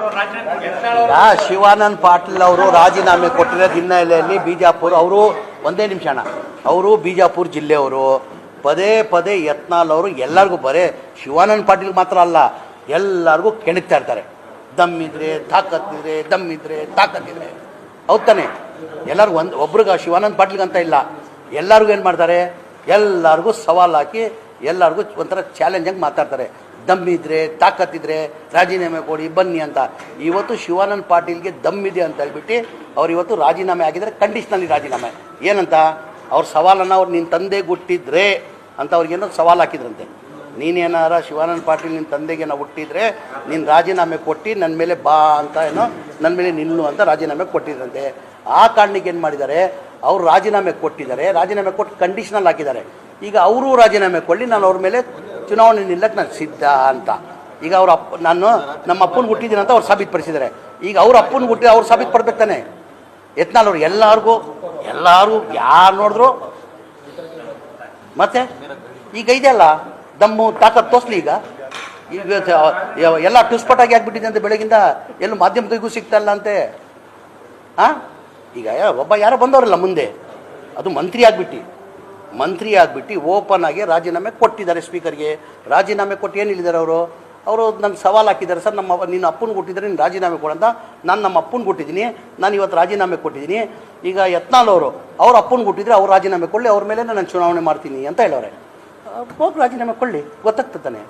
ಈಗ ಶಿವಾನಂದ ಪಾಟೀಲ್ ಅವರು ರಾಜೀನಾಮೆ ಕೊಟ್ಟಿರೋದು ಹಿನ್ನೆಲೆಯಲ್ಲಿ ಬಿಜಾಪುರ ಅವರು ಒಂದೇ ನಿಮಿಷ ಅಣ್ಣ ಅವರು ಬಿಜಾಪುರ ಜಿಲ್ಲೆಯವರು ಪದೇ ಪದೇ ಯತ್ನಾಳ್ ಅವರು ಎಲ್ಲರಿಗೂ ಬರೇ ಶಿವಾನಂದ ಪಾಟೀಲ್ ಮಾತ್ರ ಅಲ್ಲ ಎಲ್ಲರಿಗೂ ಕೆಣಕ್ತಾ ಇರ್ತಾರೆ. ದಮ್ಮಿದ್ರೆ ತಾಕತ್ತಿದ್ರೆ ದಮ್ಮಿದ್ರೆ ತಾಕತ್ತಿದ್ರೆ ಹೌದು ತಾನೆ. ಎಲ್ಲರಿಗೂ ಒಬ್ರಿಗೆ ಶಿವಾನಂದ ಪಾಟೀಲ್ಗಂತ ಇಲ್ಲ, ಎಲ್ಲರಿಗೂ ಏನು ಮಾಡ್ತಾರೆ, ಎಲ್ಲರಿಗೂ ಸವಾಲು ಹಾಕಿ ಎಲ್ಲರಿಗೂ ಒಂಥರ ಚಾಲೆಂಜಾಗಿ ಮಾತಾಡ್ತಾರೆ. ದಮ್ಮಿದ್ರೆ ತಾಕತ್ತಿದ್ರೆ ರಾಜೀನಾಮೆ ಕೊಡಿ ಬನ್ನಿ ಅಂತ. ಇವತ್ತು ಶಿವಾನಂದ ಪಾಟೀಲ್ಗೆ ದಮ್ಮಿದೆ ಅಂತ ಹೇಳ್ಬಿಟ್ಟು ಅವ್ರು ಇವತ್ತು ರಾಜೀನಾಮೆ ಆಗಿದ್ದಾರೆ. ಕಂಡೀಷ್ನಲ್ಲಿ ರಾಜೀನಾಮೆ ಏನಂತ ಅವ್ರ ಸವಾಲನ್ನು ಅವ್ರು ನಿನ್ನ ತಂದೆ ಹುಟ್ಟಿದ್ರೆ ಅಂತ ಅವ್ರಿಗೇನೋ ಸವಾಲು ಹಾಕಿದ್ರಂತೆ. ನೀನೇನಾರ ಶಿವಾನಂದ ಪಾಟೀಲ್ ನಿನ್ನ ತಂದೆಗೆ ನಾವು ಹುಟ್ಟಿದ್ರೆ ನೀನು ರಾಜೀನಾಮೆ ಕೊಟ್ಟು ನನ್ನ ಮೇಲೆ ಬಾ ಅಂತ ಏನೋ ನನ್ನ ಮೇಲೆ ನಿಲ್ಲು ಅಂತ ರಾಜೀನಾಮೆ ಕೊಟ್ಟಿದ್ರಂತೆ. ಆ ಕಾರಣಕ್ಕೆ ಏನು ಮಾಡಿದ್ದಾರೆ, ಅವರು ರಾಜೀನಾಮೆ ಕೊಟ್ಟಿದ್ದಾರೆ, ರಾಜೀನಾಮೆ ಕೊಟ್ಟು ಕಂಡೀಷನಲ್ ಹಾಕಿದ್ದಾರೆ. ಈಗ ಅವರು ರಾಜೀನಾಮೆ ಕೊಡಲಿ, ನಾನು ಅವ್ರ ಮೇಲೆ ಚುನಾವಣೆ ನಿಲ್ಲಕ್ಕೆ ನಾನು ಸಿದ್ಧ ಅಂತ. ಈಗ ಅವ್ರ ನಾನು ನಮ್ಮ ಅಪ್ಪನ ಹುಟ್ಟಿದ್ದೀನಿ ಅಂತ ಅವ್ರು ಸಾಬೀತುಪಡಿಸಿದ್ದಾರೆ. ಈಗ ಅವ್ರ ಅಪ್ಪನ ಹುಟ್ಟಿ ಅವ್ರು ಸಾಬೀತುಪಡ್ಬೇಕು ತಾನೆ. ಯತ್ನಾಳ್ ಅವ್ರು ಎಲ್ಲರಿಗೂ ಯಾರು ನೋಡಿದ್ರು ಮತ್ತೆ ಈಗ ಇದೆಯಲ್ಲ ದಮ್ಮು ತಾಕತ್ ತೋರಿಸ್ಲಿ. ಈಗ ಎಲ್ಲ ಟುಸ್ಪಟಾಗಿ ಆಗ್ಬಿಟ್ಟಿದೆ ಅಂತ ಬೆಳಗಿಂದ ಎಲ್ಲೂ ಮಾಧ್ಯಮಕ್ಕೂ ಸಿಗ್ತಾಯಿಲ್ಲ ಅಂತೆ. ಈಗ ಒಬ್ಬ ಯಾರೋ ಬಂದವರಲ್ಲ ಮುಂದೆ, ಅದು ಮಂತ್ರಿ ಆಗ್ಬಿಟ್ಟು ಓಪನ್ ಆಗಿ ರಾಜೀನಾಮೆ ಕೊಟ್ಟಿದ್ದಾರೆ. ಸ್ಪೀಕರ್ಗೆ ರಾಜೀನಾಮೆ ಕೊಟ್ಟು ಏನು ಹೇಳಿದ್ದಾರೆ ಅವರು ನಂಗೆ ಸವಾಲು ಹಾಕಿದ್ದಾರೆ. ಸರ್ ನಿನ್ನ ಅಪ್ಪನಿಗೆ ಕೊಟ್ಟಿದ್ದಾರೆ, ನೀನು ರಾಜೀನಾಮೆ ಕೊಡಂತ. ನಾನು ನಮ್ಮ ಅಪ್ಪನಿಗೆ ಕೊಟ್ಟಿದ್ದೀನಿ, ನಾನು ಇವತ್ತು ರಾಜೀನಾಮೆ ಕೊಟ್ಟಿದ್ದೀನಿ. ಈಗ ಯತ್ನಾಳ್ ಅವ್ರ ಅಪ್ಪನಿಗೆ ಕೊಟ್ಟಿದ್ರೆ ಅವ್ರು ರಾಜೀನಾಮೆ ಕೊಡಲಿ, ಅವ್ರ ಮೇಲೆ ನಾನು ಚುನಾವಣೆ ಮಾಡ್ತೀನಿ ಅಂತ ಹೇಳೋರೆ. ಹೋಗಿ ರಾಜೀನಾಮೆ ಕೊಡಲಿ, ಗೊತ್ತಾಗ್ತದೆ ತಾನೆ.